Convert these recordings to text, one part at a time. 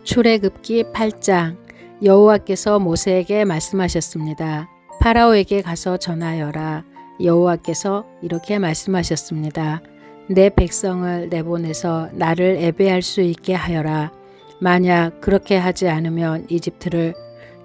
출애굽기 8장. 여호와께서 모세에게 말씀하셨습니다. 파라오에게 가서 전하여라. 여호와께서 이렇게 말씀하셨습니다. 내 백성을 내보내서 나를 예배할 수 있게 하여라. 만약 그렇게 하지 않으면 이집트를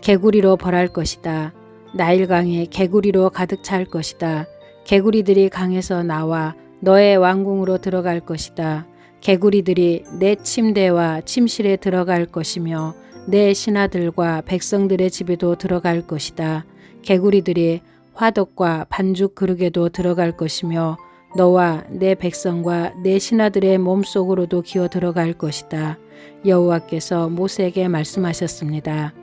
개구리로 벌할 것이다. 나일강이 개구리로 가득 찰 것이다. 개구리들이 강에서 나와 너의 왕궁으로 들어갈 것이다. 개구리들이 내 침대와 침실에 들어갈 것이며 내 신하들과 백성들의 집에도 들어갈 것이다. 개구리들이 화덕과 반죽 그릇에도 들어갈 것이며 너와 내 백성과 내 신하들의 몸속으로도 기어 들어갈 것이다. 여호와께서 모세에게 말씀하셨습니다.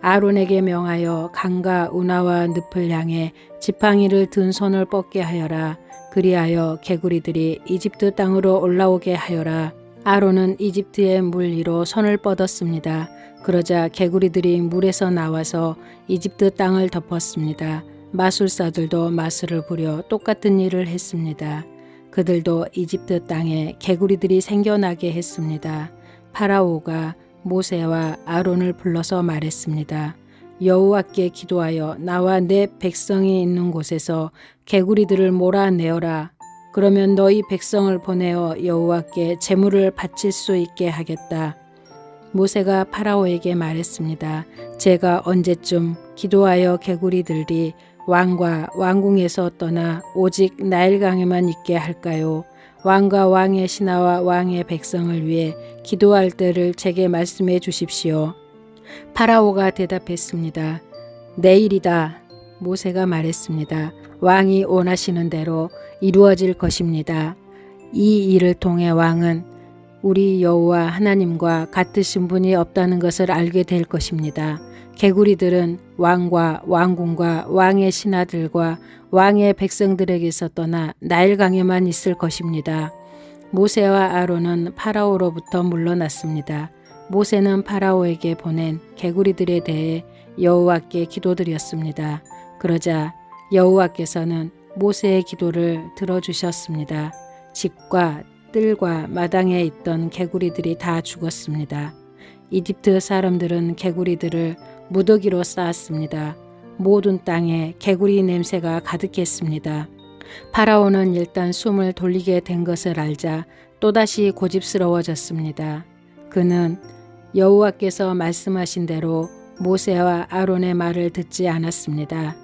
아론에게 명하여 강과 운하와 늪을 향해 지팡이를 든 손을 뻗게 하여라. 그리하여 개구리들이 이집트 땅으로 올라오게 하여라. 아론은 이집트의 물 위로 손을 뻗었습니다. 그러자 개구리들이 물에서 나와서 이집트 땅을 덮었습니다. 마술사들도 마술을 부려 똑같은 일을 했습니다. 그들도 이집트 땅에 개구리들이 생겨나게 했습니다. 파라오가 모세와 아론을 불러서 말했습니다. 여호와께 기도하여 나와 내 백성이 있는 곳에서 개구리들을 몰아내어라. 그러면 너희 백성을 보내어 여호와께 제물을 바칠 수 있게 하겠다. 모세가 파라오에게 말했습니다. 제가 언제쯤 기도하여 개구리들이 왕과 왕궁에서 떠나 오직 나일강에만 있게 할까요? 왕과 왕의 신하와 왕의 백성을 위해 기도할 때를 제게 말씀해 주십시오. 파라오가 대답했습니다. 내일이다. 모세가 말했습니다. 왕이 원하시는 대로 이루어질 것입니다. 이 일을 통해 왕은 우리 여호와 하나님과 같으신 분이 없다는 것을 알게 될 것입니다. 개구리들은 왕과 왕궁과 왕의 신하들과 왕의 백성들에게서 떠나 나일강에만 있을 것입니다. 모세와 아론은 파라오로부터 물러났습니다. 모세는 파라오에게 보낸 개구리들에 대해 여호와께 기도드렸습니다. 그러자 여호와께서는 모세의 기도를 들어주셨습니다. 집과 뜰과 마당에 있던 개구리들이 다 죽었습니다. 이집트 사람들은 개구리들을 무더기로 쌓았습니다. 모든 땅에 개구리 냄새가 가득했습니다. 파라오는 일단 숨을 돌리게 된 것을 알자 또다시 고집스러워졌습니다. 그는 여호와께서 말씀하신 대로 모세와 아론의 말을 듣지 않았습니다.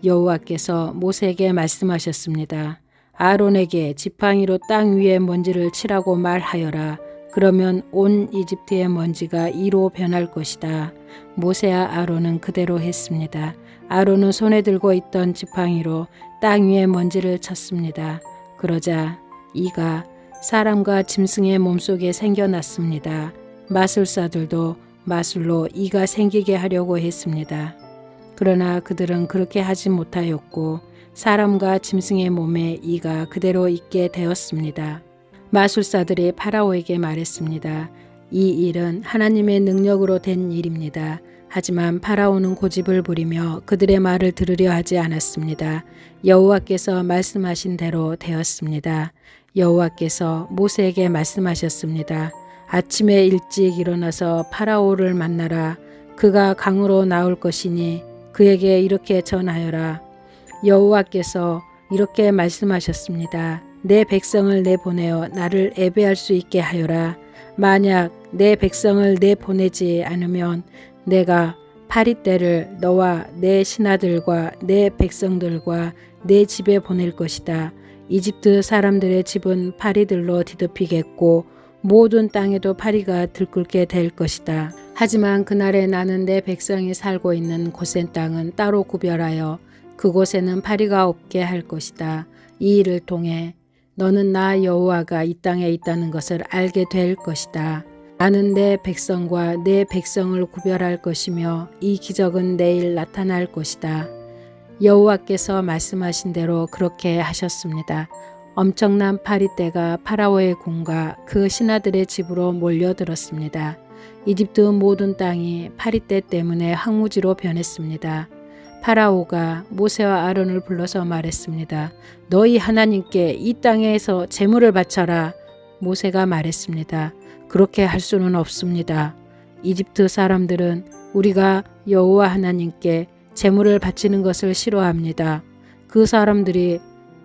여호와께서 모세에게 말씀하셨습니다. 아론에게 지팡이로 땅 위에 먼지를 치라고 말하여라. 그러면 온 이집트의 먼지가 이로 변할 것이다. 모세와 아론은 그대로 했습니다. 아론은 손에 들고 있던 지팡이로 땅 위에 먼지를 쳤습니다. 그러자 이가 사람과 짐승의 몸속에 생겨났습니다. 마술사들도 마술로 이가 생기게 하려고 했습니다. 그러나 그들은 그렇게 하지 못하였고 사람과 짐승의 몸에 이가 그대로 있게 되었습니다. 마술사들이 파라오에게 말했습니다. 이 일은 하나님의 능력으로 된 일입니다. 하지만 파라오는 고집을 부리며 그들의 말을 들으려 하지 않았습니다. 여호와께서 말씀하신 대로 되었습니다. 여호와께서 모세에게 말씀하셨습니다. 아침에 일찍 일어나서 파라오를 만나라. 그가 강으로 나올 것이니 그에게 이렇게 전하여라. 여호와께서 이렇게 말씀하셨습니다. 내 백성을 내보내어 나를 예배할 수 있게 하여라. 만약 내 백성을 내보내지 않으면 내가 파리떼를 너와 내 신하들과 내 백성들과 내 집에 보낼 것이다. 이집트 사람들의 집은 파리들로 뒤덮이겠고 모든 땅에도 파리가 들끓게 될 것이다. 하지만 그날에 나는 내 백성이 살고 있는 고센 땅은 따로 구별하여 그곳에는 파리가 없게 할 것이다. 이 일을 통해 너는 나 여호와가 이 땅에 있다는 것을 알게 될 것이다. 나는 내 백성과 내 백성을 구별할 것이며 이 기적은 내일 나타날 것이다. 여호와께서 말씀하신 대로 그렇게 하셨습니다. 엄청난 파리떼가 파라오의 궁과 그 신하들의 집으로 몰려들었습니다. 이집트 모든 땅이 파리떼 때문에 황무지로 변했습니다. 파라오가 모세와 아론을 불러서 말했습니다. 너희 하나님께 이 땅에서 제물을 바쳐라. 모세가 말했습니다. 그렇게 할 수는 없습니다. 이집트 사람들은 우리가 여호와 하나님께 제물을 바치는 것을 싫어합니다. 그 사람들이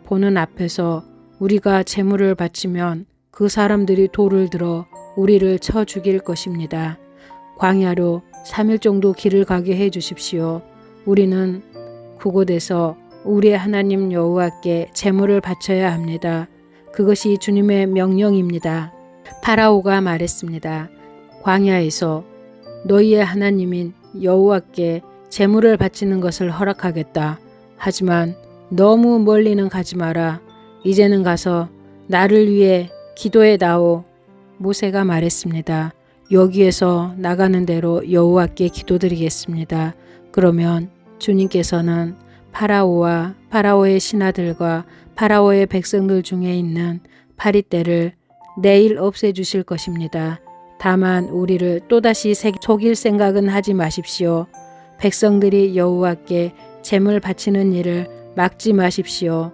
보는 앞에서 우리가 제물을 바치면 그 사람들이 돌을 들어 우리를 쳐 죽일 것입니다. 광야로 3일 정도 길을 가게 해 주십시오. 우리는 그곳에서 우리의 하나님 여호와께 제물을 바쳐야 합니다. 그것이 주님의 명령입니다. 파라오가 말했습니다. 광야에서 너희의 하나님인 여호와께 제물을 바치는 것을 허락하겠다. 하지만 너무 멀리는 가지 마라. 이제는 가서 나를 위해 기도해 다오. 모세가 말했습니다. 여기에서 나가는 대로 여호와께 기도드리겠습니다. 그러면 주님께서는 파라오와 파라오의 신하들과 파라오의 백성들 중에 있는 파리떼를 내일 없애주실 것입니다. 다만 우리를 또다시 속일 생각은 하지 마십시오. 백성들이 여호와께 제물 바치는 일을 막지 마십시오.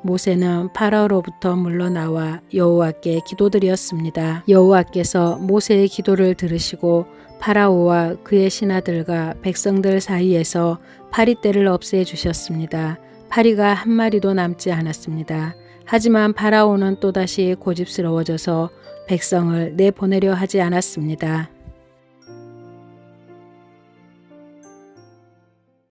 모세는 파라오로부터 물러나와 여호와께 기도드렸습니다. 여호와께서 모세의 기도를 들으시고 파라오와 그의 신하들과 백성들 사이에서 파리떼를 없애 주셨습니다. 파리가 한 마리도 남지 않았습니다. 하지만 파라오는 또다시 고집스러워져서 백성을 내보내려 하지 않았습니다.